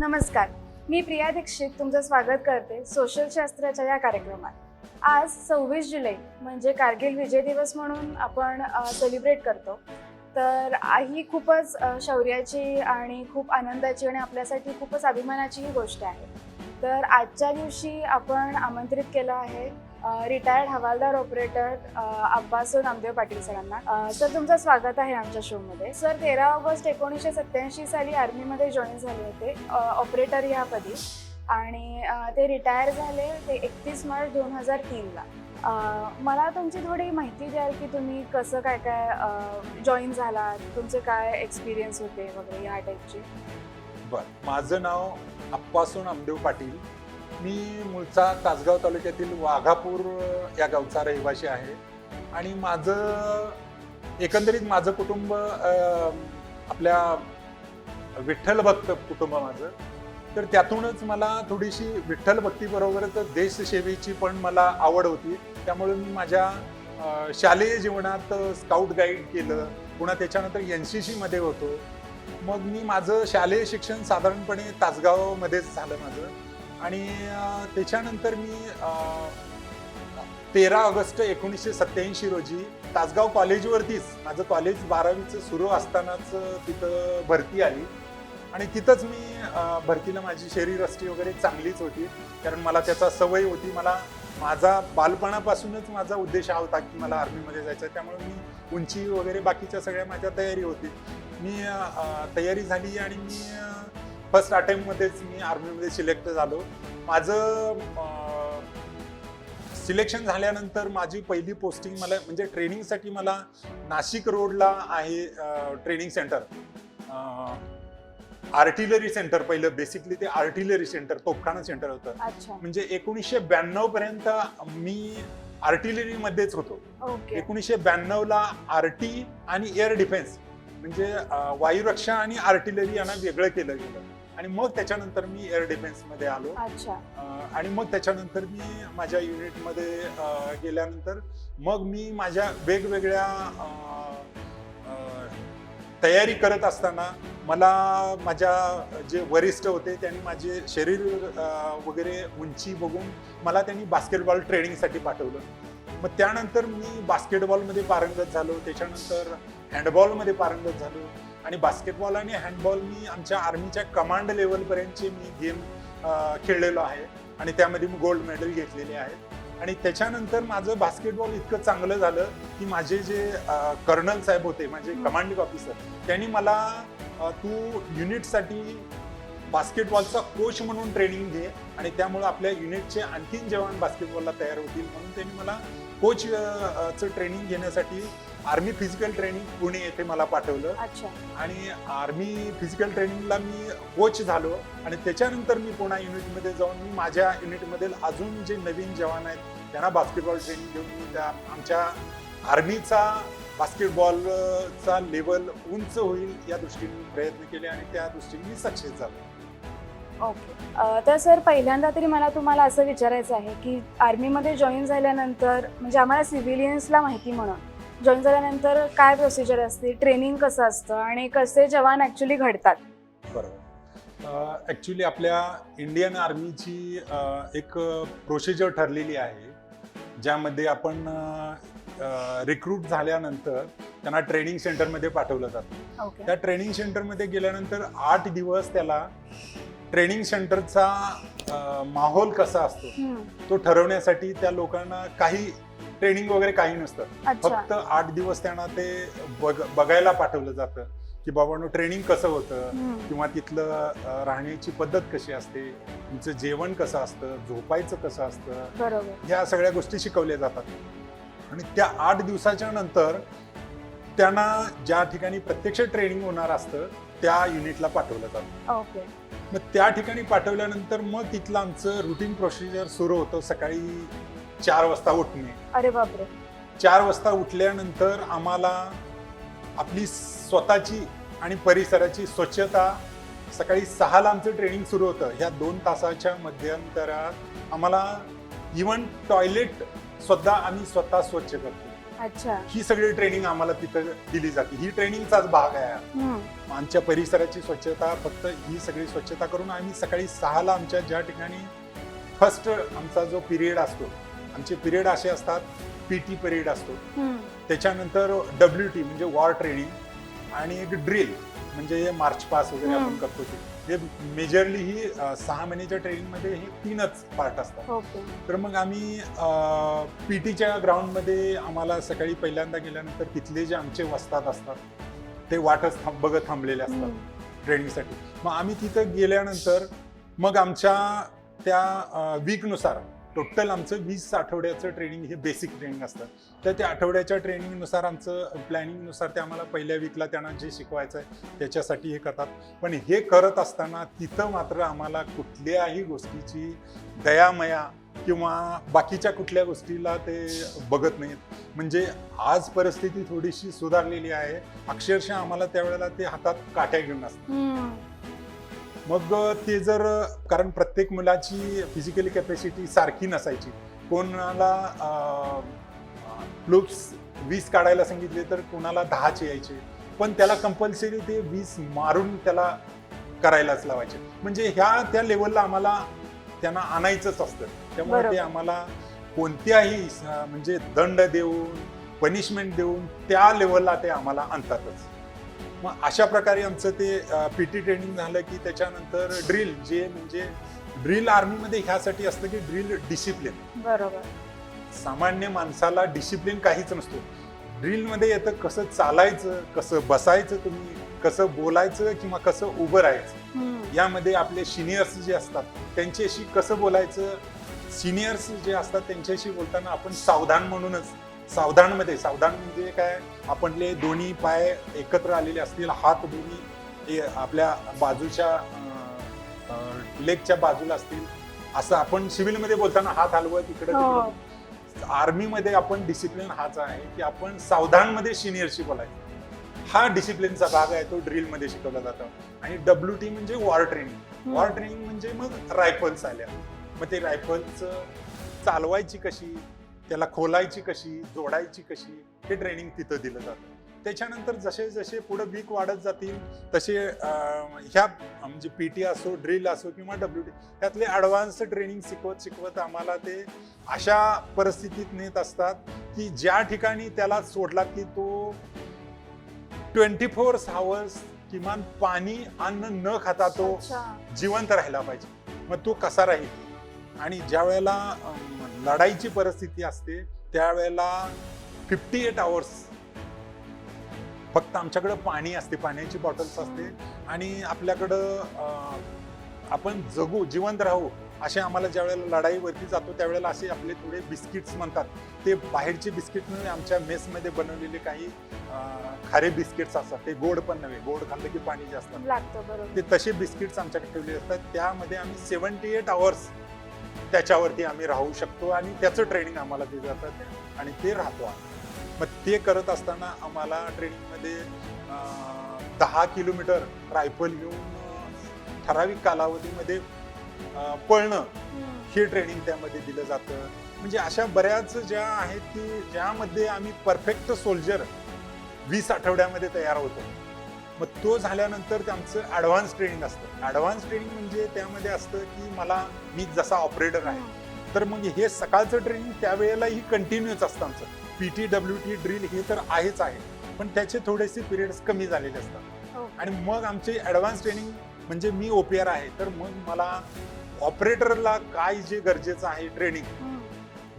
नमस्कार, मी प्रिया दीक्षित तुमचं स्वागत करते सोशल शास्त्राच्या या कार्यक्रमात. आज 26 जुलै म्हणजे कारगिल विजय दिवस म्हणून आपण सेलिब्रेट करतो. तर ही खूपच शौर्याची आणि खूप आनंदाची आणि आपल्यासाठी खूपच अभिमानाची ही गोष्ट आहे. तर आजच्या दिवशी आपण आमंत्रित केलं आहे रिटायर्ड हवालदार ऑपरेटर अब्बासो नामदेव पाटील सरांना. सर, तुमचं स्वागत आहे आमच्या शोमध्ये. सर, 13 ऑगस्ट 1987 साली आर्मीमध्ये जॉईन झाले होते ऑपरेटर ह्या पदी आणि ते रिटायर झाले ते 31 मार्च 2003ला. मला तुमची थोडी माहिती द्याल की तुम्ही कसं काय जॉईन झालात, तुमचे काय एक्सपिरियन्स होते वगैरे ह्या टाईपचे. बरं, माझं नाव अप्पासो नामदेव पाटील. मी मूळचा तासगाव तालुक्यातील वाघापूर या गावचा रहिवासी आहे आणि एकंदरीत माझं कुटुंब आपल्या विठ्ठल भक्त कुटुंब माझं. तर त्यातूनच मला थोडीशी विठ्ठल भक्तीबरोबरच देशसेवेची पण मला आवड होती. त्यामुळे मी माझ्या शालेय जीवनात स्काउट गाईड केलं, पुन्हा त्याच्यानंतर NCC मध्ये होतो. मग मी माझं शालेय शिक्षण साधारणपणे तासगावमध्येच झालं माझं आणि त्याच्यानंतर मी 13 ऑगस्ट 1987 रोजी तासगाव कॉलेजवरतीच माझं कॉलेज 12वीचं सुरू असतानाच तिथं भरती आली आणि तिथंच मी भरतीला माझी शरीरयष्टी वगैरे चांगलीच होती, कारण मला त्याचा सवय होती. माझा बालपणापासूनच माझा उद्देश हा होता की मला आर्मीमध्ये जायचं आहे. त्यामुळे मी उंची वगैरे बाकीच्या सगळ्या माझ्या तयारी होती. मी तयारी झाली आणि मी फर्स्ट अटेम्प्टमध्येच मी आर्मीमध्ये सिलेक्ट झालो. माझं सिलेक्शन झाल्यानंतर माझी पहिली पोस्टिंग मला म्हणजे ट्रेनिंगसाठी मला नाशिक रोडला आहे ट्रेनिंग सेंटर, आर्टिलरी सेंटर. पहिलं बेसिकली ते आर्टिलरी सेंटर, तोफखाना सेंटर होतं. म्हणजे 1992 पर्यंत मी आर्टिलरी मध्येच होतो. 1992ला आरटी आणि एअर डिफेन्स म्हणजे वायुरक्षा आणि आर्टिलरी यांना वेगळं केलं गेलं आणि मग त्याच्यानंतर मी एअर डिफेन्स मध्ये आलो. आणि मग त्याच्यानंतर मी माझ्या युनिटमध्ये गेल्यानंतर मग मी माझ्या वेगवेगळ्या तयारी करत असताना मला माझ्या जे वरिष्ठ होते त्यांनी माझे शरीर वगैरे उंची बघून मला त्यांनी बास्केटबॉल ट्रेनिंगसाठी पाठवलं. मग त्यानंतर मी बास्केटबॉलमध्ये पारंगत झालो, त्याच्यानंतर हँडबॉलमध्ये पारंगत झालो आणि बास्केटबॉल आणि हँडबॉल मी आमच्या आर्मीच्या कमांड लेवलपर्यंतचे मी गेम खेळलेलो आहे आणि त्यामध्ये मी गोल्ड मेडल घेतलेले आहेत. आणि त्याच्यानंतर माझं बास्केटबॉल इतकं चांगलं झालं की माझे जे कर्नल साहेब होते, माझे कमांडिंग ऑफिसर, त्यांनी मला तू युनिटसाठी बास्केटबॉलचा कोच म्हणून ट्रेनिंग घे आणि त्यामुळे आपल्या युनिटचे आणखीन जवान बास्केटबॉलला तयार होतील म्हणून त्यांनी मला कोचचं ट्रेनिंग घेण्यासाठी आर्मी फिजिकल ट्रेनिंग पुणे येथे मला पाठवलं. आणि आर्मी फिजिकल ट्रेनिंगला मी कोच झालो आणि त्याच्यानंतर मी पुन्हा युनिटमध्ये जाऊन मी माझ्या युनिटमधील अजून जे नवीन जवान आहेत त्यांना बास्केटबॉल ट्रेनिंग देऊन मी त्या आमच्या आर्मीचा बास्केटबॉलचा लेवल उंच होईल या दृष्टीने प्रयत्न केले आणि त्या दृष्टीने मी सक्सेस झालो. ओके, तर सर, पहिल्यांदा तरी मला तुम्हाला असं विचारायचं आहे की आर्मीमध्ये जॉईन झाल्यानंतर म्हणजे आम्हाला सिव्हिलियन्सला माहिती म्हणून जॉईन झाल्यानंतर काय प्रोसिजर असते, ट्रेनिंग कसं असतं आणि कसे जवान ॲक्च्युली घडतात? बरोबर, ॲक्च्युली आपल्या इंडियन आर्मीची एक प्रोसिजर ठरलेली आहे ज्यामध्ये आपण रिक्रूट झाल्यानंतर त्यांना ट्रेनिंग सेंटरमध्ये पाठवलं जातं. त्या ट्रेनिंग सेंटरमध्ये गेल्यानंतर 8 दिवस त्याला ट्रेनिंग सेंटरचा माहोल कसा असतो तो ठरवण्यासाठी त्या लोकांना काही ट्रेनिंग वगैरे काही नसतं. फक्त 8 दिवस त्यांना ते बघायला पाठवलं जातं की बाबांनो ट्रेनिंग कसं होतं किंवा तिथलं राहण्याची पद्धत कशी असते, तुमचं जेवण कसं असतं, झोपायचं कसं असतं, ह्या सगळ्या गोष्टी शिकवल्या जातात. आणि त्या 8 दिवसाच्या नंतर त्यांना ज्या ठिकाणी प्रत्यक्ष ट्रेनिंग होणार असतं त्या युनिटला पाठवलं जातं. मग त्या ठिकाणी पाठवल्यानंतर मग तिथलं आमचं रुटीन प्रोसिजर सुरू होतं. सकाळी 4 वाजता उठणे. अरे बापरे. 4 वाजता उठल्यानंतर आम्हाला आपली स्वतःची आणि परिसराची स्वच्छता, सकाळी 6ला आमचं ट्रेनिंग सुरू होतं. ह्या 2 तासाच्या मध्यंतरात आम्हाला इव्हन टॉयलेट सुद्धा आम्ही स्वतः स्वच्छ करतो. अच्छा. ही सगळी ट्रेनिंग आम्हाला तिथं दिली जाते. ही ट्रेनिंगचाच भाग आहे. हम्म. आमच्या परिसराची स्वच्छता, फक्त ही सगळी स्वच्छता करून आम्ही सकाळी 6ला आमच्या ज्या ठिकाणी फर्स्ट आमचा जो पिरियड असतो, आमचे पिरियड असे असतात, PT पिरियड असतो, हम्म. त्याच्यानंतर WT म्हणजे वॉर ट्रेनिंग आणि एक ड्रिल म्हणजे मार्च पास वगैरे आपण करतो ते. हे मेजरली ही 6 महिन्याच्या ट्रेनिंगमध्ये हे 3च पार्ट असतात. ओके. तर मग आम्ही PTच्या ग्राउंडमध्ये आम्हाला सकाळी पहिल्यांदा गेल्यानंतर तिथले जे आमचे वस्ताद असतात ते वाटच बघत थांबलेले असतात ट्रेनिंगसाठी. मग आम्ही तिथं गेल्यानंतर मग आमच्या त्या वीकनुसार टोटल आमचं 20 आठवड्याचं ट्रेनिंग हे बेसिक ट्रेनिंग असतं. तर त्या आठवड्याच्या ट्रेनिंगनुसार आमचं प्लॅनिंगनुसार ते आम्हाला पहिल्या वीकला त्यांना जे शिकवायचं आहे त्याच्यासाठी हे करतात. पण हे करत असताना तिथं मात्र आम्हाला कुठल्याही गोष्टीची दयामया किंवा बाकीच्या कुठल्या गोष्टीला ते बघत नाहीत. म्हणजे आज परिस्थिती थोडीशी सुधारलेली आहे. अक्षरशः आम्हाला त्यावेळेला ते हातात काठ्या घेऊन असतात. मग ते जर, कारण प्रत्येक मुलाची फिजिकली कॅपॅसिटी सारखी नसायची. कोणाला लूप्स 20 काढायला सांगितले तर कोणाला 10चे यायचे, पण त्याला कंपल्सरी ते 20 मारून त्याला करायलाच लावायचे. म्हणजे त्या लेवलला आम्हाला त्यांना आणायचंच असतं. त्यामुळे ते आम्हाला कोणत्याही म्हणजे दंड देऊन, पनिशमेंट देऊन त्या लेवलला ते आम्हाला आणतातच. मग अशा प्रकारे आमचं ते PT ट्रेनिंग झालं की त्याच्यानंतर ड्रिल, जे म्हणजे ड्रिल आर्मीमध्ये ह्यासाठी असतं की ड्रिल डिसिप्लिन. बरोबर. सामान्य माणसाला डिसिप्लिन काहीच नसतो. ड्रिलमध्ये येतं कसं चालायचं, कसं बसायचं, तुम्ही कसं बोलायचं किंवा कसं उभं राहायचं. यामध्ये आपले सिनियर्स जे असतात त्यांच्याशी कसं बोलायचं. सिनियर्स जे असतात त्यांच्याशी बोलताना आपण सावधान म्हणूनच, सावधान म्हणजे काय, आपले दोन्ही पाय एकत्र आलेले असतील, हात दोन्ही आपल्या बाजूच्या लेगच्या बाजूला असतील. असं आपण सिव्हिलमध्ये बोलताना हात हलवत इकडे तिकडे. आर्मीमध्ये आपण डिसिप्लिन हाच आहे की आपण सावधानमध्ये सिनियरशी बोलायचं. हा डिसिप्लिनचा भाग आहे, तो ड्रिलमध्ये शिकवला जातो. आणि WT म्हणजे वॉर ट्रेनिंग. वॉर ट्रेनिंग म्हणजे मग रायफल्स आल्या. मग ते रायफल्स चालवायची कशी, त्याला खोलायची कशी, जोडायची कशी, हे ट्रेनिंग तिथं दिलं जातं. त्याच्यानंतर जसे जसे पुढे वीक वाढत जातील तसे ह्या म्हणजे PT असो, ड्रिल असो किंवा WT, त्यातले ॲडव्हान्स ट्रेनिंग शिकवत आम्हाला ते अशा परिस्थितीत नेत असतात की ज्या ठिकाणी त्याला सोडला की तो 24 आवर्स किमान पाणी अन्न न खाता तो जिवंत राहिला पाहिजे. मग तो कसा राहील. आणि ज्या वेळेला लढाईची परिस्थिती असते त्यावेळेला 58 आवर्स फक्त आमच्याकडं पाणी असते, पाण्याची बॉटल्स असते आणि आपल्याकडं आपण जगू, जिवंत राहू असे आम्हाला ज्या वेळेला लढाईवरती जातो त्यावेळेला असे आपले थोडे बिस्किट्स म्हणतात, ते बाहेरचे बिस्किट नव्हे, आमच्या मेसमध्ये बनवलेले काही खारे बिस्किट्स असतात. ते गोड पण नव्हे, गोड खाल्लं की पाणी जास्त लागतं, ते तसे बिस्किट्स आमच्याकडे ठेवले असतात. त्यामध्ये आम्ही 78 आवर्स त्याच्यावरती आम्ही राहू शकतो आणि त्याचं ट्रेनिंग आम्हाला दिलं जातं आणि ते राहतो आम्ही. मग ते करत असताना आम्हाला ट्रेनिंगमध्ये 10 किलोमीटर रायफल घेऊन ठराविक कालावधीमध्ये पळणं हे ट्रेनिंग त्यामध्ये दिलं जातं. म्हणजे अशा बऱ्याच ज्या आहेत की ज्यामध्ये आम्ही परफेक्ट सोल्जर 20 आठवड्यामध्ये तयार होतो. मग तो झाल्यानंतर आमचं ॲडव्हान्स ट्रेनिंग असतं. ॲडव्हान्स ट्रेनिंग म्हणजे त्यामध्ये असतं की मी जसा ऑपरेटर आहे तर मग हे सकाळचं ट्रेनिंग त्यावेळेलाही कंटिन्यूच असतं आमचं. PT, WT, ड्रिल हे तर आहेच आहे, पण त्याचे थोडेसे पिरियड्स कमी झालेले असतात. आणि मग आमचे ॲडव्हान्स ट्रेनिंग म्हणजे मी OPR आहे तर मग मला ऑपरेटरला काय जे गरजेचं आहे ट्रेनिंग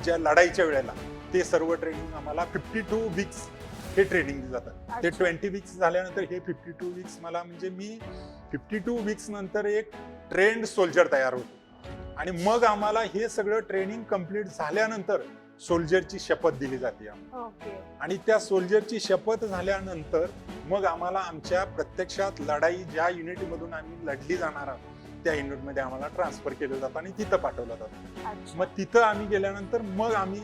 ज्या लढाईच्या वेळेला ते सर्व ट्रेनिंग आम्हाला 52 वीक्स हे ट्रेनिंग दिलं जातं. ते 20 वीक्स झाल्यानंतर हे 52 वीक्स मला म्हणजे मी 52 वीक्स नंतर एक ट्रेंड सोल्जर तयार होतो. आणि मग आम्हाला हे सगळं ट्रेनिंग कंप्लीट झाल्यानंतर सोल्जरची शपथ दिली जाते. आणि त्या सोल्जरची शपथ झाल्यानंतर मग आम्हाला आमच्या प्रत्यक्षात लढाई ज्या युनिटमधून आम्ही लढली जाणार आहोत त्या युनिटमध्ये आम्हाला ट्रान्सफर केलं जातं आणि तिथं पाठवलं जातं. मग तिथं आम्ही गेल्यानंतर मग आम्ही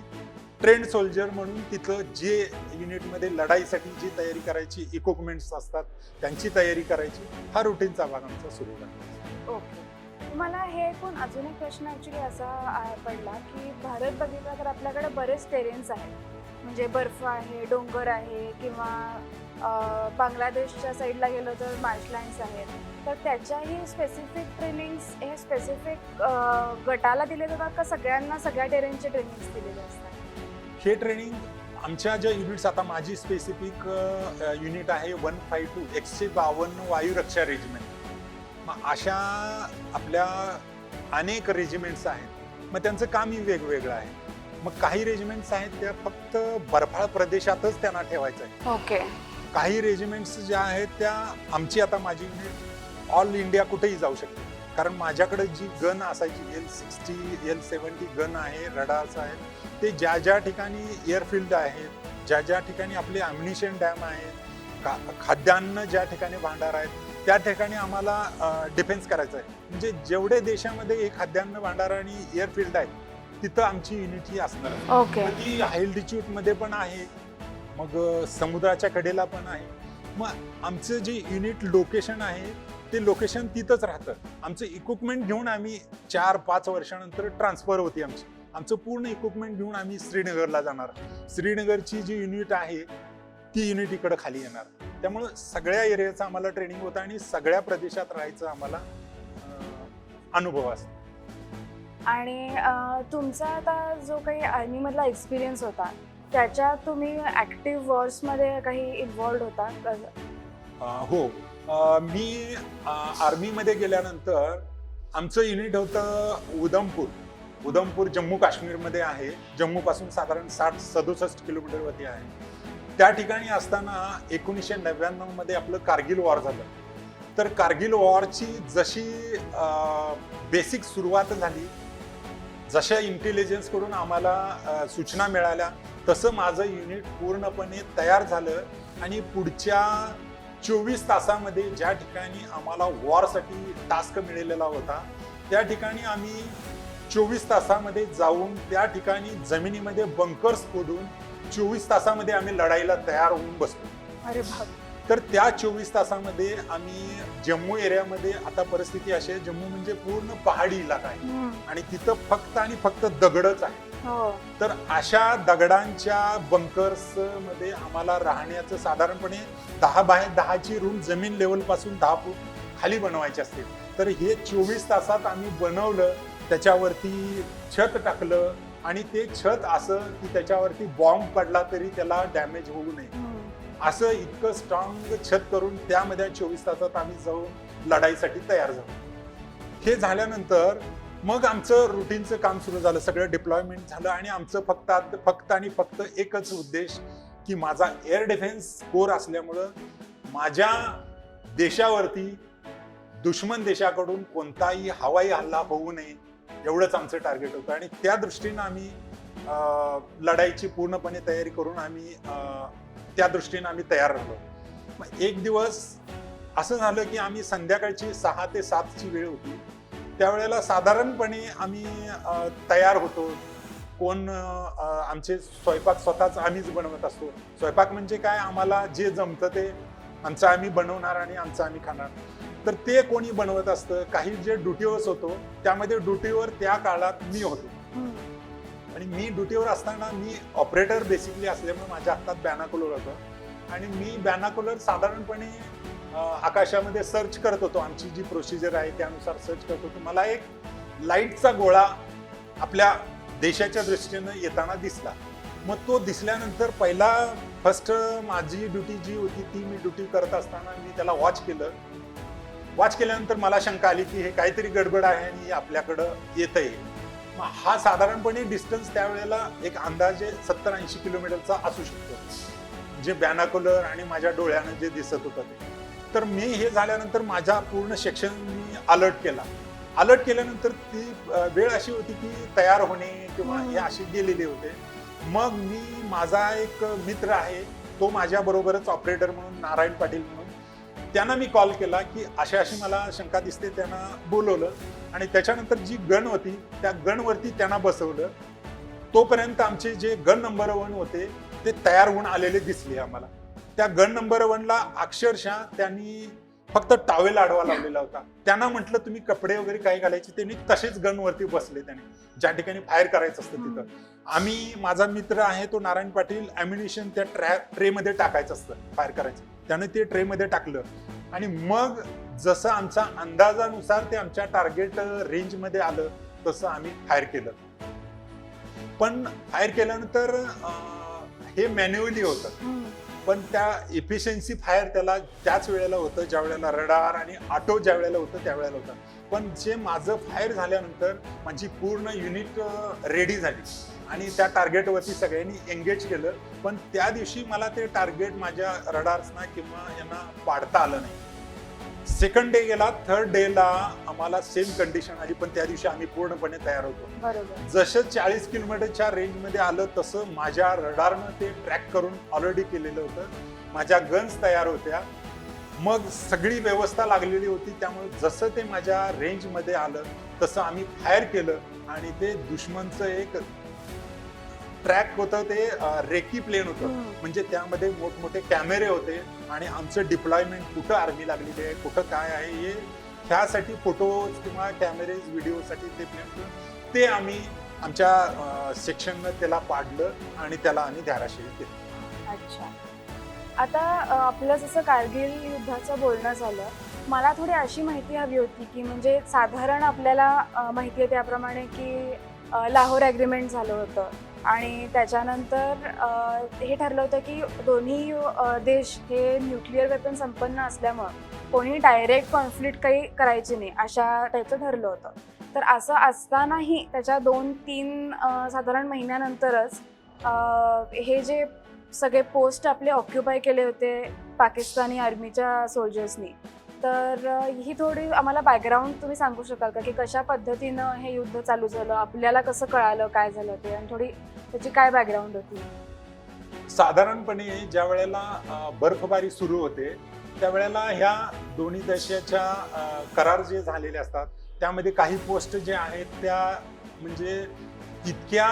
ट्रेंड सोल्जर म्हणून तिथं जे युनिटमध्ये लढाईसाठी जी तयारी करायची, इक्विपमेंट्स असतात त्यांची तयारी करायची, हा रुटीनचा भाग आमचा सुरू झाला. ओके. मला हे ऐकून अजून एक प्रश्न ॲक्च्युली असा पडला की भारत बघितला तर आपल्याकडे बरेच टेरेन्स आहेत. म्हणजे बर्फ आहे, डोंगर आहे किंवा बांगलादेशच्या साईडला गेलो तर मार्शलँड्स आहेत. तर त्याच्याही स्पेसिफिक ट्रेनिंग्स हे स्पेसिफिक गटाला दिले जातात का सगळ्यांना सगळ्या टेरेनचे ट्रेनिंग्स दिलेले असतात? हे ट्रेनिंग आमच्या ज्या युनिट्स, आता माझी स्पेसिफिक युनिट आहे 152 152 वायुरक्षा रेजिमेंट. मग अशा आपल्या अनेक रेजिमेंट्स आहेत. मग त्यांचं कामही वेगवेगळं आहे. मग काही रेजिमेंट्स आहेत त्या फक्त बर्फाळ प्रदेशातच त्यांना ठेवायचं आहे. ओके. काही रेजिमेंट्स ज्या आहेत त्या आमची, आता माझी युनिट ऑल इंडिया कुठेही जाऊ शकते. कारण माझ्याकडे जी गन असायची L60 L70 गन आहे, रडार्स आहेत, ते ज्या ज्या ठिकाणी एअरफील्ड आहेत, ज्या ज्या ठिकाणी आपले अम्युनिशन डॅम आहेत, खाद्यान्न ज्या ठिकाणी भांडार आहेत, त्या ठिकाणी आम्हाला डिफेन्स करायचं आहे. म्हणजे जेवढे देशामध्ये हे खाद्यान्न भांडार आणि एअरफील्ड आहेत तिथं आमची युनिट ही असणार आहे. ओके. मग ती हाय अल्टिट्यूड मध्ये पण आहे, मग समुद्राच्या कडेला पण आहे. मग आमचं जे युनिट लोकेशन आहे ते लोकेशन तिथंच राहतं. आमचं इक्विपमेंट घेऊन आम्ही 4-5 वर्षानंतर ट्रान्सफर होती आमची. आमचं पूर्ण इक्विपमेंट घेऊन आम्ही श्रीनगरला जाणार. श्रीनगरची जी युनिट आहे ती युनिट इकडं खाली येणार. त्यामुळं सगळ्या एरियाचं आम्हाला ट्रेनिंग होतं आणि सगळ्या प्रदेशात राहायचं आम्हाला अनुभव असतो. आणि तुमचा आता जो काही आर्मीमधला एक्सपिरियन्स होता त्याच्यात तुम्ही ॲक्टिव्ह वॉर्समध्ये काही इन्व्हॉल्ड होता? हो. मी आर्मीमध्ये गेल्यानंतर आमचं युनिट होतं उधमपूर जम्मू काश्मीरमध्ये आहे. जम्मूपासून साधारण 60-67 किलोमीटरवरती आहे. त्या ठिकाणी असताना 1999 मध्ये आपलं कारगिल वॉर झालं. तर कारगिल वॉरची जशी बेसिक सुरुवात झाली, जशा इंटेलिजन्सकडून आम्हाला सूचना मिळाल्या, तसं माझं युनिट पूर्णपणे तयार झालं. आणि पुढच्या 24 तासामध्ये ज्या ठिकाणी आम्हाला वॉरसाठी टास्क मिळालेला होता त्या ठिकाणी आम्ही 24 तासामध्ये जाऊन त्या ठिकाणी जमिनीमध्ये बंकर्स खोदून 24 तासामध्ये आम्ही लढाईला तयार होऊन बसलो. अरे बाप. तर त्या 24 तासामध्ये आम्ही जम्मू एरियामध्ये, आता परिस्थिती अशी आहे, जम्मू म्हणजे पूर्ण पहाडी इलाका आहे आणि तिथं फक्त आणि फक्त दगडच आहे. तर अशा दगडांच्या बंकर्स मध्ये आम्हाला राहण्याचं साधारणपणे 10x10ची रूम जमीन लेवल पासून 10 फूट खाली बनवायची असते. तर हे 24 तासात आम्ही बनवलं. त्याच्यावरती छत टाकलं आणि ते छत असं की त्याच्यावरती बॉम्ब पडला तरी त्याला डॅमेज होऊ नये असं इतकं स्ट्रॉंग छत करून त्यामध्ये 24 तासात आम्ही जाऊन लढाईसाठी तयार झालो. हे झाल्यानंतर मग आमचं रुटीनचं काम सुरू झालं, सगळं डिप्लॉयमेंट झालं आणि आमचं फक्त एकच उद्देश की माझा एअर डिफेन्स कोर असल्यामुळं माझ्या देशावरती दुश्मन देशाकडून कोणताही हवाई हल्ला होऊ नये एवढंच आमचं टार्गेट होतं. आणि त्या दृष्टीनं आम्ही लढाईची पूर्णपणे तयारी करून आम्ही त्या दृष्टीनं आम्ही तयार राहिलो. मग एक दिवस असं झालं की आम्ही संध्याकाळची 6 ते 7ची वेळ होती. त्यावेळेला साधारणपणे आम्ही तयार होतो. कोण आमचे स्वयंपाक स्वतःच आम्हीच बनवत असतो. स्वयंपाक म्हणजे काय, आम्हाला जे जमतं ते आमचं आम्ही बनवणार आणि आमचं आम्ही खाणार. तर ते कोणी बनवत असतं. काही जे ड्युटीवर्स होतो त्यामध्ये ड्युटीवर त्या काळात मी होतो आणि मी ड्युटीवर असताना मी ऑपरेटर बेसिकली असल्यामुळे माझ्या हातात बॅनाकुलर होतं आणि मी बॅनाकुलर साधारणपणे आकाशामध्ये सर्च करत होतो. आमची जी प्रोसिजर आहे त्यानुसार सर्च करत होतो. मला एक लाईटचा गोळा आपल्या देशाच्या दृष्टीनं येताना दिसला. मग तो दिसल्यानंतर फर्स्ट माझी ड्युटी जी होती ती मी ड्युटी करत असताना मी त्याला वॉच केलं. वॉच केल्यानंतर मला शंका आली की हे काहीतरी गडबड आहे आणि आपल्याकडं येतंय. हा साधारणपणे डिस्टन्स त्यावेळेला एक अंदाजे 70-80 किलोमीटरचा असू शकतो, जे बॅनाकुलर आणि माझ्या डोळ्यानं जे दिसत होतं ते. तर मी हे झाल्यानंतर माझा पूर्ण सेक्शन मी अलर्ट केला. अलर्ट केल्यानंतर ती वेळ अशी होती की तयार होणे किंवा हे असे गेलेले होते. मग मी, माझा एक मित्र आहे तो माझ्या बरोबरच ऑपरेटर म्हणून, नारायण पाटील म्हणून, त्यांना मी कॉल केला की अशी मला शंका दिसते. त्यांना बोलवलं आणि त्याच्यानंतर जी गन होती त्या गनवरती त्यांना बसवलं. तोपर्यंत आमचे जे गन नंबर 1 होते ते तयार होऊन आलेले दिसले आम्हाला. त्या गन नंबर 1ला अक्षरशः त्यांनी फक्त टॉवेल आडवा लावलेला होता. त्यांना म्हटलं तुम्ही कपडे वगैरे काय घालायचे, त्यांनी तसेच गन वरती बसले. त्याने ज्या ठिकाणी फायर करायचं असतं तिथं, आम्ही, माझा मित्र आहे तो नारायण पाटील, अम्युनिशन त्या ट्रे मध्ये टाकायचं असतं फायर करायचं, त्याने ते ट्रे मध्ये टाकलं आणि मग जसं आमच्या अंदाजानुसार ते आमच्या टार्गेट रेंज मध्ये आलं तसं आम्ही फायर केलं. पण फायर केल्यानंतर हे मॅन्युअली होतं, पण त्या इफिशियन्सी फायर त्याला त्याच वेळेला होतं ज्या वेळेला रडार आणि ऑटो ज्या वेळेला होतं त्यावेळेला होतं. पण जे माझं फायर झाल्यानंतर माझी पूर्ण युनिट रेडी झाली आणि त्या टार्गेटवरती सगळ्यांनी एंगेज केलं. पण त्या दिवशी मला ते टार्गेट माझ्या रडार्सना किंवा यांना पाडता आलं नाही. सेकंड डे गेला, थर्ड डेला आम्हाला सेम कंडिशन आली, पण त्या दिवशी आम्ही पूर्णपणे तयार होतो. बरोबर. जसं 40 किलोमीटरच्या रेंजमध्ये आलं तसं माझ्या रडारनं ते ट्रॅक करून ऑलरेडी केलेलं होतं. माझ्या गन्स तयार होत्या, मग सगळी व्यवस्था लागलेली होती. त्यामुळे जसं ते माझ्या रेंजमध्ये आलं तसं आम्ही फायर केलं आणि ते दुश्मनचं एक ट्रॅक होतं, ते रेकी प्लेन होतं, म्हणजे त्यामध्ये मोठमोठे कॅमेरे होते आणि आमचं डिप्लॉयमेंट कुठं आर्मी लागलेली आहे, कुठं काय आहे, हे ह्यासाठी फोटोज किंवा कॅमेरेज व्हिडिओसाठी ते प्लेन, ते आम्ही आमच्या सेक्शननं त्याला पाडलं आणि त्याला आम्ही धाराशिव केलं. अच्छा. आता आपलं जसं कारगिल युद्धाचं बोलणं झालं, मला थोडी अशी माहिती हवी होती की म्हणजे साधारण आपल्याला माहिती आहे त्याप्रमाणे की लाहोर ॲग्रीमेंट झालं होतं आणि त्याच्यानंतर हे ठरलं होतं की दोन्ही देश हे न्यूक्लिअर वेपन संपन्न असल्यामुळं कोणी डायरेक्ट कॉन्फ्लिक्ट काही करायची नाही अशा टाईपचं ठरलं होतं. तर असं असतानाही त्याच्या 2-3 साधारण महिन्यानंतरच हे जे सगळे पोस्ट आपले ऑक्युपाय केले होते पाकिस्तानी आर्मीच्या सोल्जर्सनी, तर ही थोडी आम्हाला बॅकग्राऊंड तुम्ही सांगू शकाल का की कशा पद्धतीनं हे युद्ध चालू झालं, आपल्याला कसं कळालं काय झालं ते, आणि थोडी त्याची काय बॅकग्राऊंड होती? साधारणपणे ज्या वेळेला बर्फबारी सुरू होते त्यावेळेला ह्या दोन्ही देशाच्या करार जे झालेले असतात त्यामध्ये काही पोस्ट जे आहेत त्या म्हणजे इतक्या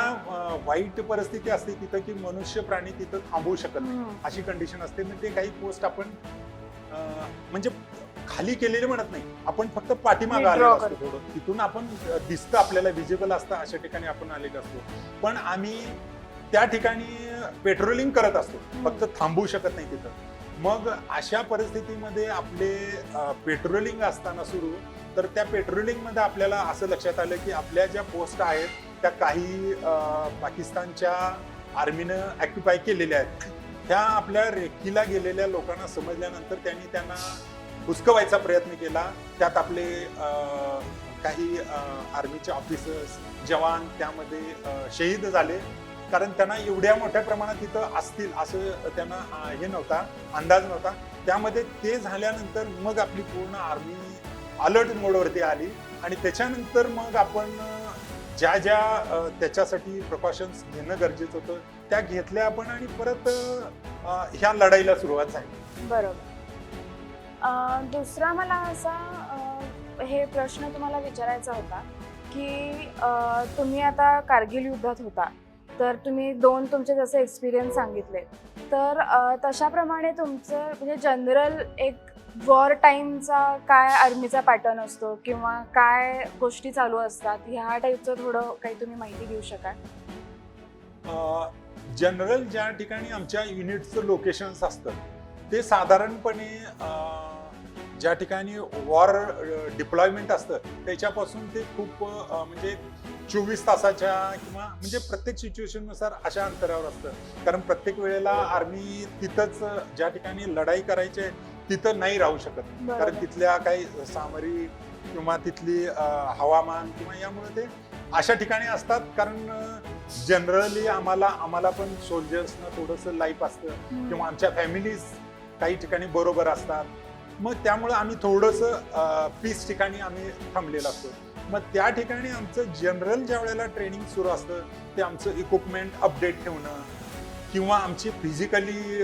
वाईट परिस्थिती असते तिथं की मनुष्य प्राणी तिथं थांबवू शकत नाही अशी कंडिशन असते. मग ते काही पोस्ट आपण म्हणजे खाली केलेले म्हणत नाही, आपण फक्त पाठीमागे आलेलो असतो, थोडं तिथून आपण दिसतं आपल्याला, विजिबल असतं अशा ठिकाणी आपण आलेलो असतो. पण आम्ही त्या ठिकाणी पेट्रोलिंग करत असतो, फक्त थांबवू शकत नाही तिथं. मग अशा परिस्थितीमध्ये आपले पेट्रोलिंग असताना सुरू, तर त्या पेट्रोलिंग मध्ये आपल्याला असं लक्षात आलं की आपल्या ज्या पोस्ट आहेत त्या काही पाकिस्तानच्या आर्मीनं ऑक्युपाय केलेल्या आहेत. त्या आपल्या रेकीला गेलेल्या लोकांना समजल्यानंतर त्यांना हुसकवायचा प्रयत्न केला. त्यात आपले काही आर्मीचे ऑफिसर्स, जवान त्यामध्ये शहीद झाले, कारण त्यांना एवढ्या मोठ्या प्रमाणात तिथं असतील असं त्यांना हे नव्हता, अंदाज नव्हता. त्यामध्ये ते झाल्यानंतर मग आपली पूर्ण आर्मी अलर्ट मोडवरती आली आणि त्याच्यानंतर मग आपण ज्या ज्या त्याच्यासाठी प्रिकॉशन्स घेणं गरजेचं होतं त्या घेतल्या आपण आणि परत ह्या लढाईला सुरुवात झाली. बरोबर. दुसरा मला असा हे प्रश्न तुम्हाला विचारायचा होता की तुम्ही आता कारगिल युद्धात होता, तर तुम्ही तुमचे जसे एक्सपिरियन्स सांगितले, तर तशाप्रमाणे तुमचं म्हणजे जनरल एक वॉर टाईमचा काय आर्मीचा पॅटर्न असतो किंवा काय गोष्टी चालू असतात ह्या टाईपचं थोडं काही तुम्ही माहिती देऊ शकाल? जनरल ज्या ठिकाणी आमच्या युनिटचं लोकेशन्स असतं ते साधारणपणे ज्या ठिकाणी वॉर डिप्लॉयमेंट असतं त्याच्यापासून ते खूप म्हणजे 24 तासाच्या किंवा म्हणजे प्रत्येक सिच्युएशननुसार अशा अंतरावर असतं. कारण प्रत्येक वेळेला आर्मी तिथंच ज्या ठिकाणी लढाई करायची आहे तिथं नाही राहू शकत, कारण तिथल्या काही सामरी किंवा तिथली हवामान किंवा यामुळे ते अशा ठिकाणी असतात. कारण जनरली आम्हाला पण सोल्जर्सना थोडंसं लाईफ असतं किंवा आमच्या फॅमिलीज काही ठिकाणी बरोबर असतात. मग त्यामुळे आम्ही थोडंसं पीस ठिकाणी आम्ही थांबलेलो असतो. मग त्या ठिकाणी आमचं जनरल ज्या वेळेला ट्रेनिंग सुरू असतं ते आमचं इक्विपमेंट अपडेट ठेवणं किंवा आमची फिजिकली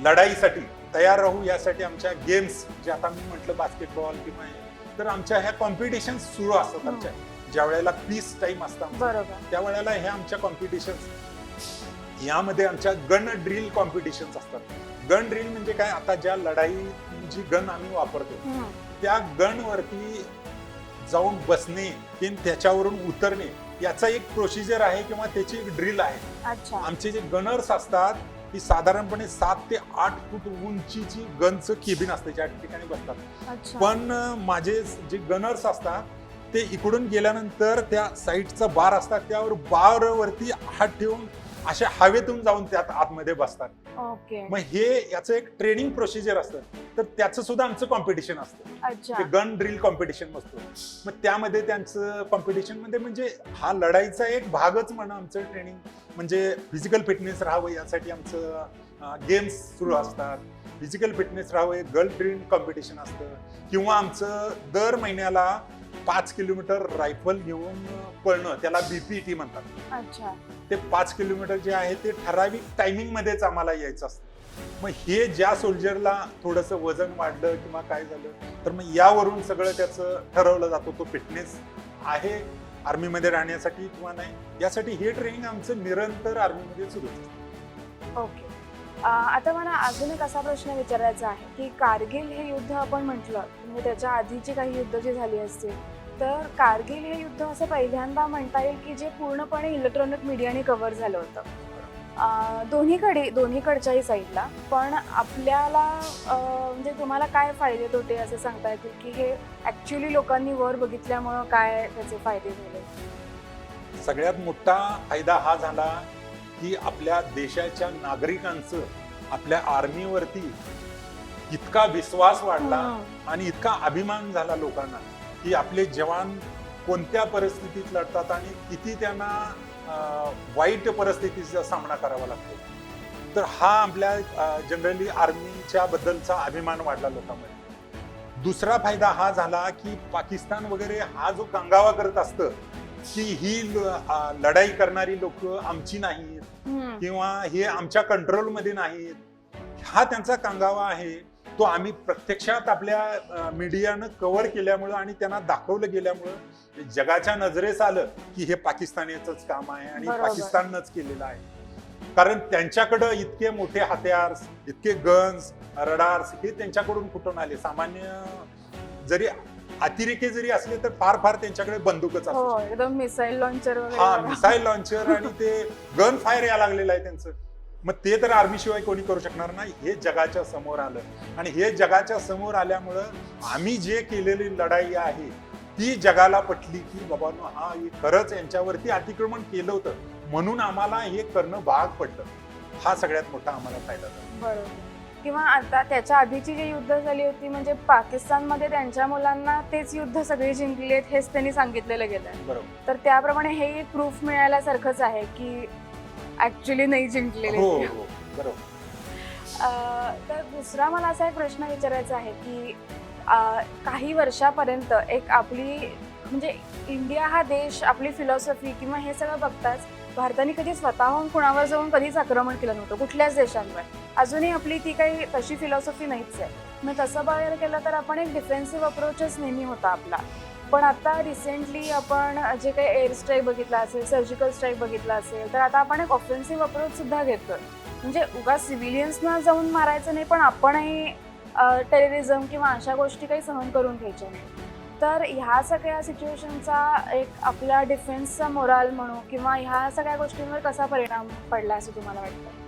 लढाईसाठी तयार राहू यासाठी आमच्या गेम्स जे आता मी म्हटलं बास्केटबॉल किंवा तर आमच्या ह्या कॉम्पिटिशन सुरू असतात. आमच्या ज्या वेळेला पीस टाइम असतात त्यावेळेला ह्या आमच्या कॉम्पिटिशन्स यामध्ये आमच्या गन ड्रिल कॉम्पिटिशन्स असतात. गन ड्रिल म्हणजे काय, आता ज्या लढाई जी गन आम्ही वापरतो हम्म. त्या गन वरती जाऊन बसणे की त्याच्यावरून उतरणे याचा एक प्रोसिजर आहे किंवा त्याची एक ड्रिल आहे. अच्छा. आमचे जे गनर्स असतात ती साधारणपणे 7 ते 8 फूट उंचीची गनचं केबिन असते ज्या ठिकाणी बसतात. अच्छा. पण माझे जे गनर्स असतात ते इकडून गेल्यानंतर त्या साईडचा बार असतात त्यावर बारवरती हात ठेवून अशा हवेतून जाऊन त्यात आतमध्ये बसतात. ओके. मग हे याचं एक ट्रेनिंग प्रोसिजर असतं, तर त्याचं सुद्धा आमचं कॉम्पिटिशन असतं. अच्छा. ते गन ड्रिल कॉम्पिटिशन असतो. मग त्यामध्ये त्यांचं कॉम्पिटिशन मध्ये म्हणजे हा लढाईचा एक भागच म्हणा आमचं ट्रेनिंग, म्हणजे फिजिकल फिटनेस राहावं यासाठी आमचं गेम्स सुरू असतात. फिजिकल फिटनेस राहावं गन ड्रिल कॉम्पिटिशन असतं, किंवा आमचं दर महिन्याला 5 किलोमीटर रायफल घेऊन पळणं, त्याला BPT म्हणतात. अच्छा. ते 5 किलोमीटर जे आहे ते ठराविक टायमिंग मध्येच आम्हाला यायचं असतं. मग हे ज्या सोल्जरला थोडंसं वजन वाढलं किंवा काय झालं तर मग यावरून सगळं त्याचं ठरवलं जातं, तो फिटनेस आहे आर्मीमध्ये राहण्यासाठी किंवा नाही. यासाठी हे ट्रेनिंग आमचं निरंतर आर्मीमध्ये सुरू असतं. ओके. आता मला अजून एक असा प्रश्न विचारायचा आहे की कारगिल हे युद्ध आपण म्हटलं म्हणजे त्याच्या आधीची काही युद्ध जी झाली असतील, तर कारगिल हे युद्ध असं पहिल्यांदा म्हणता येईल की जे पूर्णपणे इलेक्ट्रॉनिक मीडियाने कव्हर झालं होतं दोन्हीकडच्याही साईडला. पण आपल्याला म्हणजे तुम्हाला काय फायदे तोटे असे सांगता येतील की हे ॲक्च्युली लोकांनी वर बघितल्यामुळं काय त्याचे फायदे झाले? सगळ्यात मोठा फायदा हा झाला की आपल्या देशाच्या नागरिकांचं आपल्या आर्मीवरती इतका विश्वास वाढला आणि इतका अभिमान झाला लोकांना की आपले जवान कोणत्या परिस्थितीत लढतात आणि किती त्यांना वाईट परिस्थितीचा सामना करावा लागतो. तर हा आपल्या जनरली आर्मीच्या बद्दलचा अभिमान वाढला लोकांमध्ये. दुसरा फायदा हा झाला की पाकिस्तान वगैरे हा जो कंगावा करत असतं की ही लढाई करणारी लोक आमची नाहीत किंवा हे आमच्या कंट्रोलमध्ये नाहीत, हा त्यांचा कांगावा आहे. तो आम्ही प्रत्यक्षात आपल्या मीडियानं कव्हर केल्यामुळं आणि त्यांना दाखवलं गेल्यामुळं जगाच्या नजरेस आलं की हे पाकिस्तानीचंच काम आहे आणि पाकिस्ताननंच केलेलं आहे. कारण त्यांच्याकडं इतके मोठे हत्यार्स, इतके गन्स, रडार्स हे त्यांच्याकडून कुठून आले? सामान्य जरी अतिरेकी जरी असले तर फार फार त्यांच्याकडे बंदूकच असते. एकदम मिसाईल लॉन्चर हा, मिसाईल लॉन्चर आणि ते गन फायर या लागलेलं आहे त्यांचं. मग ते तर आर्मी शिवाय कोणी करू शकणार नाही. हे जगाच्या समोर आलं आणि हे जगाच्या समोर आल्यामुळं आम्ही जे केलेली लढाई आहे ती जगाला पटली की बाबांनो हा खरंच यांच्यावरती अतिक्रमण केलं होतं म्हणून आम्हाला हे करणं भाग पडलं. हा सगळ्यात मोठा आम्हाला फायदा झाला. बरोबर. किंवा आता त्याच्या आधीची जी युद्ध झाली होती म्हणजे पाकिस्तानमध्ये त्यांच्या मुलांना तेच युद्ध सगळे जिंकलेत हेच त्यांनी सांगितलेलं गेलं. बरोबर. तर त्याप्रमाणे हे प्रूफ मिळाल्यासारखंच आहे की ऍक्च्युली नाही जिंकलेले. हो हो बरोबर. तर दुसरा मला असा एक प्रश्न विचारायचा आहे की काही वर्षापर्यंत एक आपली म्हणजे इंडिया हा देश, आपली फिलॉसॉफी किंवा हे सगळं बघताच भारताने कधी स्वतःहून कुणावर जाऊन कधीच आक्रमण केलं नव्हतं कुठल्याच देशांवर. अजूनही आपली ती काही तशी फिलॉसॉफी नाहीच आहे. मग तसं बघायला केलं तर आपण एक डिफेन्सिव्ह अप्रोचच नेहमी होता आपला. पण आता रिसेंटली आपण जे काही एअर स्ट्राईक बघितला असेल, सर्जिकल स्ट्राईक बघितला असेल, तर आता आपण एक ऑफेन्सिव्ह अप्रोच सुद्धा घेतोय. म्हणजे उगा सिव्हिलियन्सना जाऊन मारायचं नाही पण आपणही टेररिझम किंवा अशा गोष्टी काही सहन करून घ्यायच्या नाही. तर ह्या सगळ्या सिच्युएशनचा एक आपल्या डिफेन्सचा मोराल म्हणू किंवा ह्या सगळ्या गोष्टींवर कसा परिणाम पडला असं तुम्हाला वाटतं?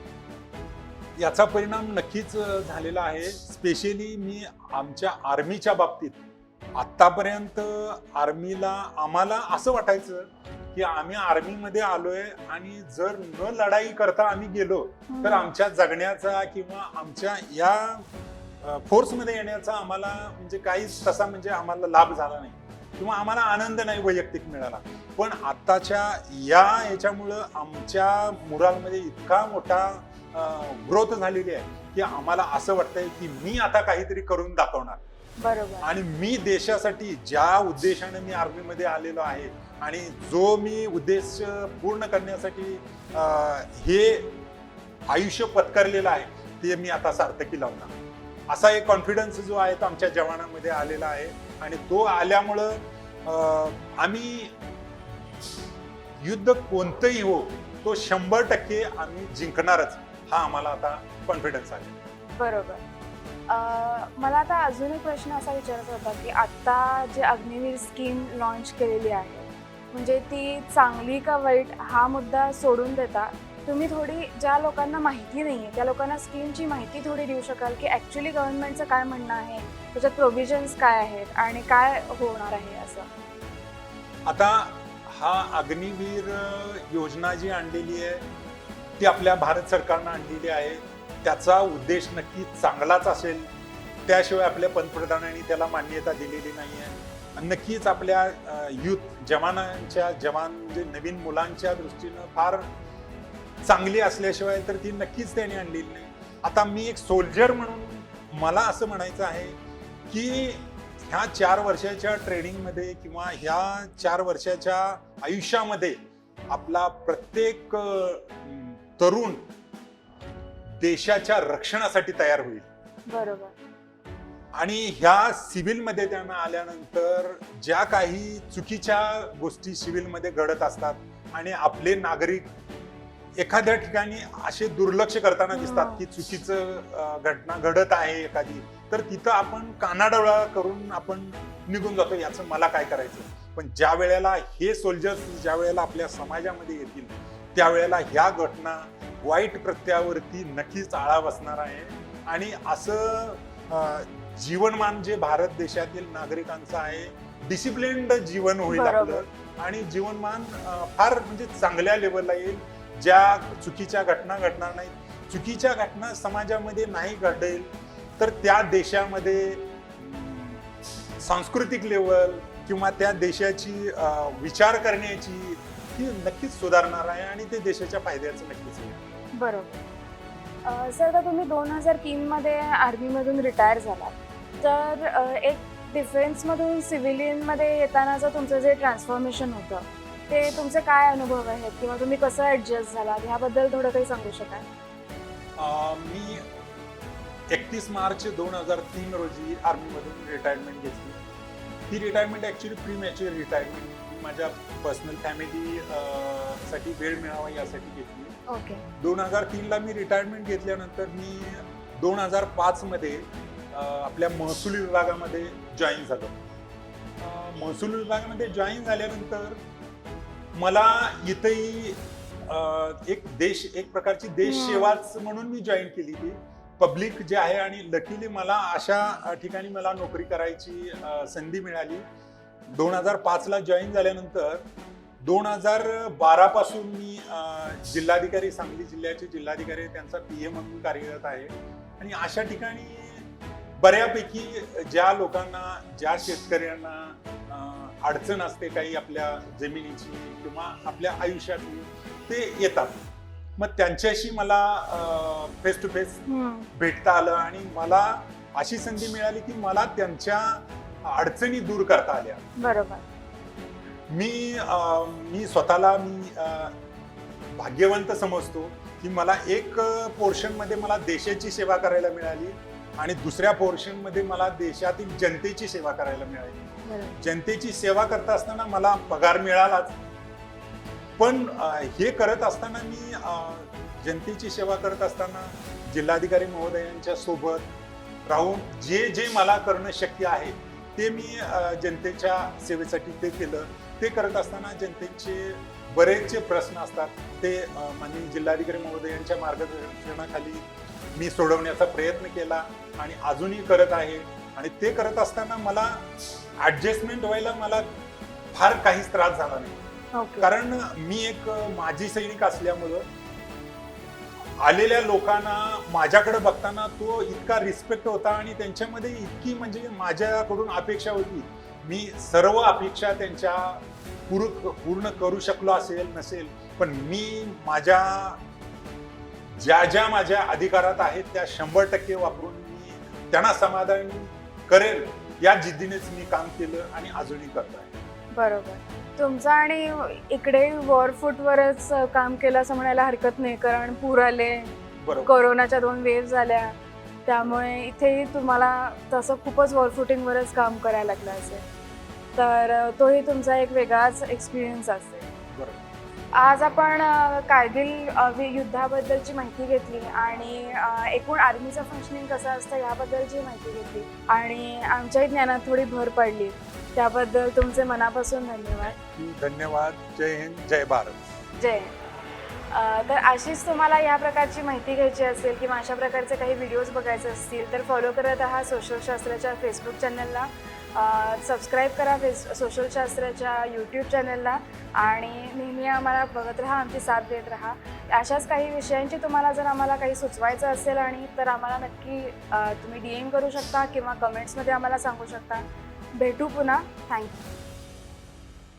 याचा परिणाम नक्कीच झालेला आहे. स्पेशली मी आमच्या आर्मीच्या बाबतीत आतापर्यंत आम्हाला असं वाटायचं की आम्ही आर्मीमध्ये आलोय आणि जर न लढाई करता आम्ही गेलो तर आमच्या जगण्याचा किंवा आमच्या या फोर्समध्ये येण्याचा आम्हाला म्हणजे काहीच तसा म्हणजे आम्हाला लाभ झाला नाही किंवा आम्हाला आनंद नाही वैयक्तिक मिळाला. पण आताच्या याच्यामुळं आमच्या मोरालमध्ये इतका मोठा ग्रोथ झालेली आहे की आम्हाला असं वाटतंय की मी आता काहीतरी करून दाखवणार. बरोबर. आणि मी देशासाठी ज्या उद्देशाने मी आर्मीमध्ये आलेलो आहे आणि जो मी उद्देश पूर्ण करण्यासाठी हे आयुष्य पत्करलेलं आहे ते मी आता सार्थकी लावणार. असा एक कॉन्फिडन्स जो आहे तो आमच्या जवानांमध्ये आलेला आहे आणि तो आल्यामुळं आम्ही युद्ध कोणतंही हो तो 100% आम्ही जिंकणारच हा आम्हाला आता कॉन्फिडन्स आहे. बरोबर. मला आता अजून एक प्रश्न असा विचारायचा होता, की आत्ता जे अग्निवीर स्कीम लॉन्च केलेली आहे, म्हणजे ती चांगली का वाईट हा मुद्दा सोडून देता तुम्ही थोडी ज्या लोकांना माहिती नाही आहे त्या लोकांना स्कीमची माहिती थोडी देऊ शकाल, की ॲक्च्युली गव्हर्नमेंटचं काय म्हणणं आहे, त्याच्यात प्रोव्हिजन्स काय आहेत आणि काय होणार आहे असं? आता हा अग्निवीर योजना जी आणलेली आहे ती आपल्या भारत सरकारनं आणलेली आहे. त्याचा उद्देश नक्की चांगलाच असेल, त्याशिवाय आपल्या पंतप्रधानांनी त्याला मान्यता दिलेली नाही आहे. नक्कीच आपल्या जवान म्हणजे नवीन मुलांच्या दृष्टीनं फार चांगली असल्याशिवाय तर ती नक्कीच त्यांनी आणलेली नाही. आता मी एक सोल्जर म्हणून मला असं म्हणायचं आहे की ह्या 4 वर्षाच्या ट्रेनिंगमध्ये किंवा ह्या 4 वर्षाच्या आयुष्यामध्ये आपला प्रत्येक तरुण देशाच्या रक्षणासाठी तयार होईल. बरोबर. आणि ह्या सिव्हिलमध्ये त्यांना आल्यानंतर ज्या काही चुकीच्या गोष्टी सिव्हिलमध्ये घडत असतात आणि आपले नागरिक एखाद्या ठिकाणी असे दुर्लक्ष करताना दिसतात की चुकीचं घटना घडत आहे एखादी, तर तिथं आपण कानाडोळा करून आपण निघून जातो, याचं मला काय करायचं. पण ज्या वेळेला हे सोल्जर्स ज्या वेळेला आपल्या समाजामध्ये येतील त्यावेळेला ह्या घटना वाईट प्रत्यावरती नक्कीच आळा बसणार आहे. आणि असं जीवनमान जे भारत देशातील नागरिकांचं आहे डिसिप्लिन्ड जीवन होईल आपलं, आणि जीवनमान फार म्हणजे चांगल्या लेवलला येईल. ज्या चुकीच्या घटना घडणार नाहीत, चुकीच्या घटना समाजामध्ये नाही घडेल तर त्या देशामध्ये सांस्कृतिक लेवल किंवा त्या देशाची विचार करण्याची ही नक्कीच सुधारणार आहे आणि ते देशाच्या फायद्याचं नक्कीच होईल. बरोबर. सर, आता तुम्ही 2003 मध्ये आर्मीमधून रिटायर झालात, तर एक डिफेन्समधून सिव्हिलियनमध्ये येतानाचं तुमचं जे ट्रान्सफॉर्मेशन होतं ते तुमचे काय अनुभव आहेत किंवा तुम्ही कसं ॲडजस्ट झालात ह्याबद्दल थोडं काही सांगू शकाल? मी 31 मार्च 2003 रोजी आर्मीमधून रिटायरमेंट घेतली. ही retirement actually premature retirement माझ्या पर्सनल फॅमिली साठी वेळ मिळावा यासाठी घेतली. ओके. 2003ला मी रिटायरमेंट घेतल्यानंतर मी 2005 मध्ये आपल्या महसूल विभागामध्ये जॉईन झालो. महसूल विभागामध्ये जॉईन झाल्यानंतर मला इथंही एक प्रकारची देश सेवाच म्हणून मी जॉईन केली ती पब्लिक जे आहे. आणि लकीली मला अशा ठिकाणी मला नोकरी करायची संधी मिळाली. 2005ला जॉईन झाल्यानंतर 2012 पासून मी जिल्हाधिकारी, सांगली जिल्ह्याचे जिल्हाधिकारी त्यांचा PA म्हणून कार्यरत आहे. आणि अशा ठिकाणी बऱ्यापैकी ज्या लोकांना, ज्या शेतकऱ्यांना अडचण असते काही आपल्या जमिनीची किंवा आपल्या आयुष्यातली, ते येतात. मग त्यांच्याशी मला फेस टू फेस भेटता आलं आणि मला अशी संधी मिळाली की मला त्यांच्या अडचणी दूर करता आल्या. बरोबर. मी स्वतःला भाग्यवंत समजतो की मला एक पोर्शन मध्ये मला देशाची सेवा करायला मिळाली आणि दुसऱ्या पोर्शन मध्ये मला देशातील जनतेची सेवा करायला मिळाली. जनतेची सेवा करत असताना मला पगार मिळालाच, पण हे करत असताना मी जनतेची सेवा करत असताना जिल्हाधिकारी महोदयांच्या सोबत राहून जे जे मला करणं शक्य आहे ते मी जनतेच्या सेवेसाठी ते केलं. ते करत असताना जनतेचे बरेचसे प्रश्न असतात ते माननीय जिल्हाधिकारी महोदयांच्या मार्गदर्शनाखाली मी सोडवण्याचा प्रयत्न केला आणि अजूनही करत आहे. आणि ते करत असताना मला ऍडजस्टमेंट व्हायला मला फार काहीच त्रास झाला नाही. कारण मी एक माजी सैनिक असल्यामुळं आलेल्या लोकांना माझ्याकडे बघताना तो इतका रिस्पेक्ट होता आणि त्यांच्यामध्ये इतकी म्हणजे माझ्याकडून अपेक्षा होती. मी सर्व अपेक्षा त्यांच्या पूर्ण करू शकलो असेल नसेल, पण मी ज्या माझ्या अधिकारात आहेत त्या 100% वापरून मी त्यांना समाधान करेल या जिद्दीनेच मी काम केलं आणि अजूनही करतो आहे. बरोबर. तुमचं आणि इकडे वॉरफूटवरच काम केलं असं म्हणायला हरकत नाही, कारण पूर आले, कोरोनाच्या 2 वेव्ह झाल्या, त्यामुळे इथेही तुम्हाला तसं खूपच वॉरफूटिंगवरच काम करायला लागलं असेल, तर तोही तुमचा एक वेगळाच एक्सपिरियन्स असेल. बरोबर. आज आपण कारगिल युद्धाबद्दलची माहिती घेतली आणि एकूण आर्मीचं फंक्शनिंग कसं असतं याबद्दलची माहिती घेतली आणि आमच्याही ज्ञानात थोडी भर पडली. त्याबद्दल तुमचे मनापासून धन्यवाद. धन्यवाद. जय हिंद, जय भारत. जय हिंद. तर अशीच तुम्हाला या प्रकारची माहिती घ्यायची असेल किंवा अशा प्रकारचे काही व्हिडिओज बघायचे असतील तर फॉलो करत राहा सोशल शास्त्राच्या फेसबुक चॅनलला, सबस्क्राईब करा सोशल शास्त्राच्या यूट्यूब चॅनलला आणि नेहमी आम्हाला बघत राहा, आमची साथ देत राहा. अशाच काही विषयांची तुम्हाला जर आम्हाला काही सुचवायचं असेल आणि तर आम्हाला नक्की तुम्ही DM करू शकता किंवा कमेंट्समध्ये आम्हाला सांगू शकता. भेटू पुन्हा. थँक्यू.